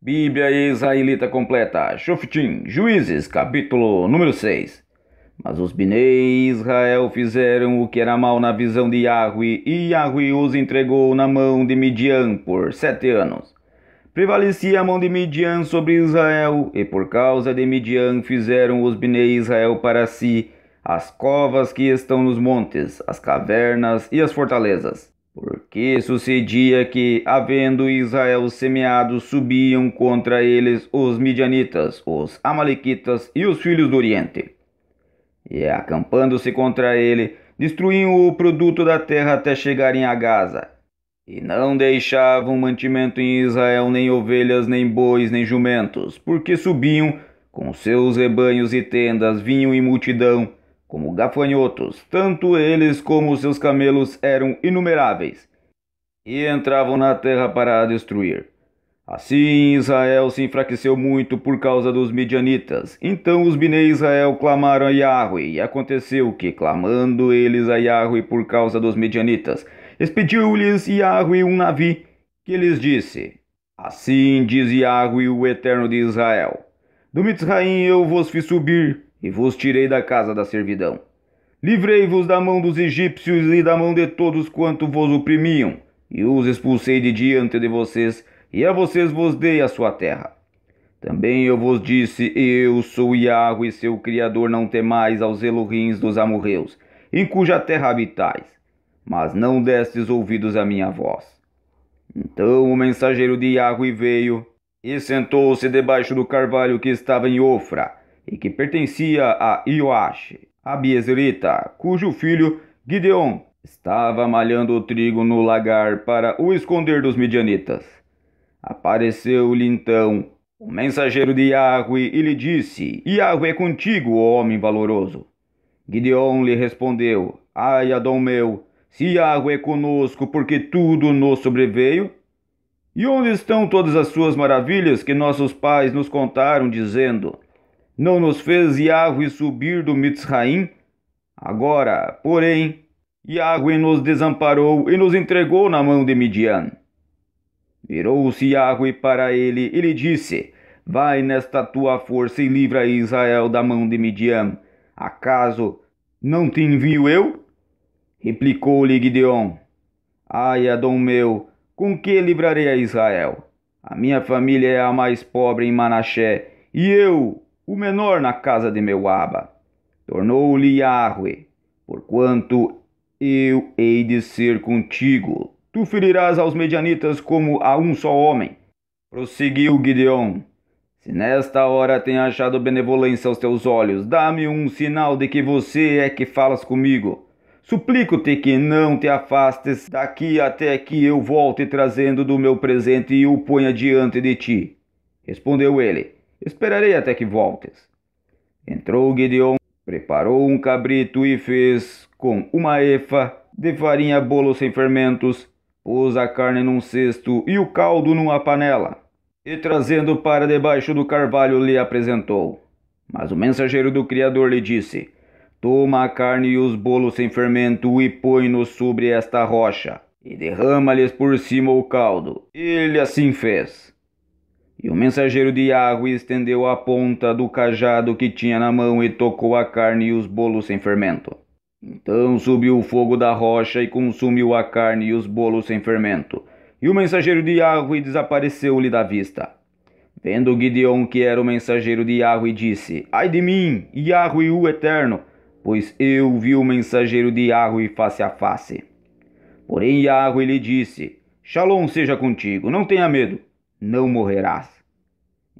Bíblia Israelita completa, Shoftim, Juízes, capítulo número 6. Mas os Binei Israel fizeram o que era mal na visão de Yahweh, e Yahweh os entregou na mão de Midian por 7 anos. Prevalecia a mão de Midian sobre Israel, e por causa de Midian fizeram os Binei Israel para si as covas que estão nos montes, as cavernas e as fortalezas. Porque sucedia que, havendo Israel semeado, subiam contra eles os midianitas, os amalequitas e os filhos do Oriente. E acampando-se contra ele, destruíam o produto da terra até chegarem a Gaza. E não deixavam mantimento em Israel nem ovelhas, nem bois, nem jumentos, porque subiam com seus rebanhos e tendas, vinham em multidão, como gafanhotos, tanto eles como seus camelos eram inumeráveis, e entravam na terra para a destruir. Assim Israel se enfraqueceu muito por causa dos midianitas. Então os Binei Israel clamaram a Yahweh, e aconteceu que, clamando eles a Yahweh por causa dos midianitas, expediu-lhes Yahweh um navi, que lhes disse: Assim diz Yahweh, o Eterno de Israel: Do Mitzraim eu vos fiz subir, e vos tirei da casa da servidão. Livrei-vos da mão dos egípcios e da mão de todos quanto vos oprimiam, e os expulsei de diante de vocês, e a vocês vos dei a sua terra. Também eu vos disse: Eu sou Yahweh, seu Criador, não temais aos Elohims dos amorreus, em cuja terra habitais. Mas não destes ouvidos à minha voz. Então o mensageiro de Yahweh veio e sentou-se debaixo do carvalho que estava em Ofra, e que pertencia a Ioash, Abiezerita, cujo filho Gideon estava malhando o trigo no lagar para o esconder dos midianitas. Apareceu-lhe então o mensageiro de Yahweh e lhe disse: Yahweh é contigo, ó homem valoroso. Gideon lhe respondeu: Ai, Adão meu, se Yahweh é conosco, porque tudo nos sobreveio? E onde estão todas as suas maravilhas que nossos pais nos contaram, dizendo: Não nos fez Yahweh subir do Mitzraim? Agora, porém, Yahweh nos desamparou e nos entregou na mão de Midian. Virou-se Yahweh para ele e lhe disse: Vai nesta tua força e livra Israel da mão de Midian. Acaso não te envio eu? Replicou-lhe Gideon: Ai, Adão meu, com que livrarei a Israel? A minha família é a mais pobre em Manassé, e eu, o menor na casa de meu Abba. Tornou-lhe Yahweh: Porquanto eu hei de ser contigo, tu ferirás aos medianitas como a um só homem. Prosseguiu Gideon: Se nesta hora tenho achado benevolência aos teus olhos, dá-me um sinal de que você é que falas comigo. Suplico-te que não te afastes daqui até que eu volte trazendo do meu presente e o ponha diante de ti. Respondeu ele: Esperarei até que voltes. Entrou Gideon, preparou um cabrito e fez com uma efa de farinha bolo sem fermentos, pôs a carne num cesto e o caldo numa panela, e trazendo para debaixo do carvalho lhe apresentou. Mas o mensageiro do Criador lhe disse: Toma a carne e os bolos sem fermento e põe-nos sobre esta rocha, e derrama-lhes por cima o caldo. Ele assim fez. E o mensageiro de Yahweh estendeu a ponta do cajado que tinha na mão e tocou a carne e os bolos sem fermento. Então subiu o fogo da rocha e consumiu a carne e os bolos sem fermento. E o mensageiro de Yahweh desapareceu-lhe da vista. Vendo Gideon que era o mensageiro de Yahweh, disse: Ai de mim, Yahweh o Eterno, pois eu vi o mensageiro de Yahweh face a face. Porém Yahweh lhe disse: Shalom seja contigo, não tenha medo, não morrerás.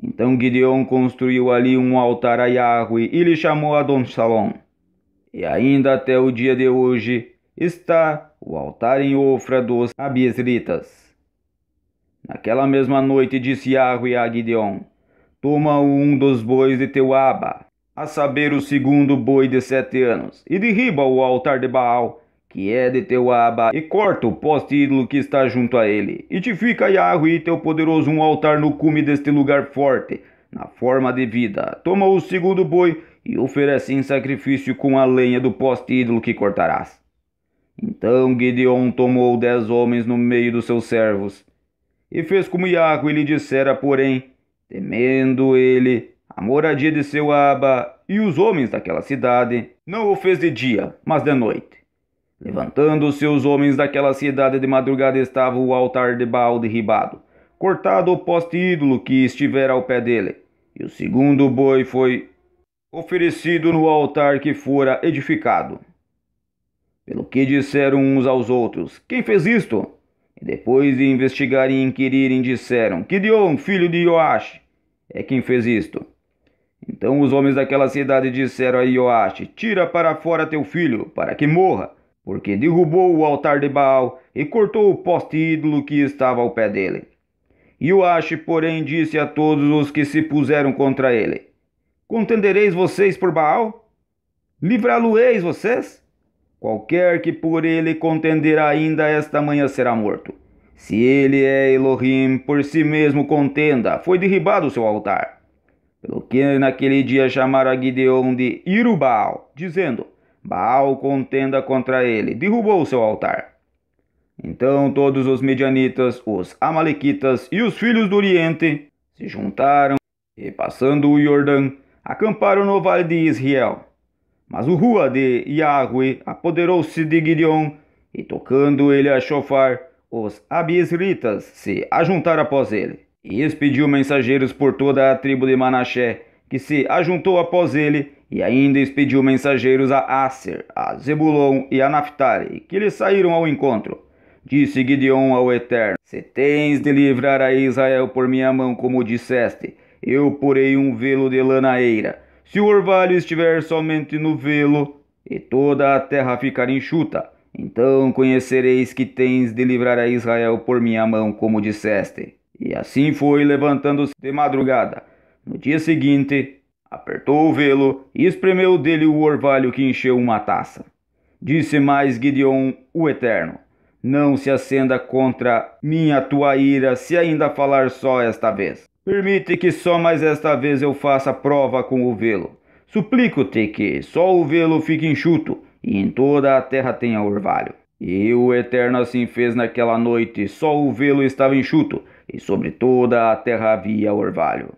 Então Gideon construiu ali um altar a Yahweh e lhe chamou Adon Shalom. E ainda até o dia de hoje está o altar em Ofra dos Abiezritas. Naquela mesma noite disse Yahweh a Gideon: Toma um dos bois de teu Abba, a saber, o segundo boi de 7 anos, e derriba o altar de Baal, que é de teu Abba, e corta o poste ídolo que está junto a ele. E te fica Yahweh teu poderoso um altar no cume deste lugar forte, na forma de vida. Toma o segundo boi e oferece em sacrifício com a lenha do poste ídolo que cortarás. Então Gideon tomou 10 homens no meio dos seus servos, e fez como Iahue lhe dissera, porém, temendo ele a moradia de seu Aba e os homens daquela cidade, não o fez de dia, mas de noite. Levantando-se os homens daquela cidade de madrugada, estava o altar de Baal derribado, cortado o poste ídolo que estivera ao pé dele, e o segundo boi foi oferecido no altar que fora edificado. Pelo que disseram uns aos outros: quem fez isto? E depois de investigarem e inquirirem, disseram: Gideon, filho de Ioash, é quem fez isto. Então os homens daquela cidade disseram a Ioash: tira para fora teu filho, para que morra, porque derrubou o altar de Baal e cortou o poste ídolo que estava ao pé dele. Ioash, porém, disse a todos os que se puseram contra ele: contendereis vocês por Baal? Livrá-lo-eis vocês? Qualquer que por ele contender ainda esta manhã será morto. Se ele é Elohim, por si mesmo contenda, foi derribado o seu altar. Pelo que naquele dia chamaram a Gideon de Irubaal, dizendo: Baal contenda contra ele, derrubou o seu altar. Então todos os medianitas, os amalequitas e os filhos do Oriente se juntaram e, passando o Jordão, acamparam no vale de Israel. Mas o Rua de Iahue apoderou-se de Gideon, e tocando ele a chofar, os abiesritas se ajuntaram após ele. E expediu mensageiros por toda a tribo de Manassé, que se ajuntou após ele, e ainda expediu mensageiros a Asser, a Zebulon e a Naphtali, que lhe saíram ao encontro. Disse Gideon ao Eterno: se tens de livrar a Israel por minha mão, como disseste, eu porei um velo de lã na eira. Se o orvalho estiver somente no velo, e toda a terra ficar enxuta, então conhecereis que tens de livrar a Israel por minha mão, como disseste. E assim foi, levantando-se de madrugada. No dia seguinte, apertou o velo e espremeu dele o orvalho, que encheu uma taça. Disse mais Gideon, o Eterno: não se acenda contra mim a tua ira, se ainda falar só esta vez. Permite que só mais esta vez eu faça prova com o velo. Suplico-te que só o velo fique enxuto, e em toda a terra tenha orvalho. E o Eterno assim fez naquela noite, só o velo estava enxuto, e sobre toda a terra havia orvalho.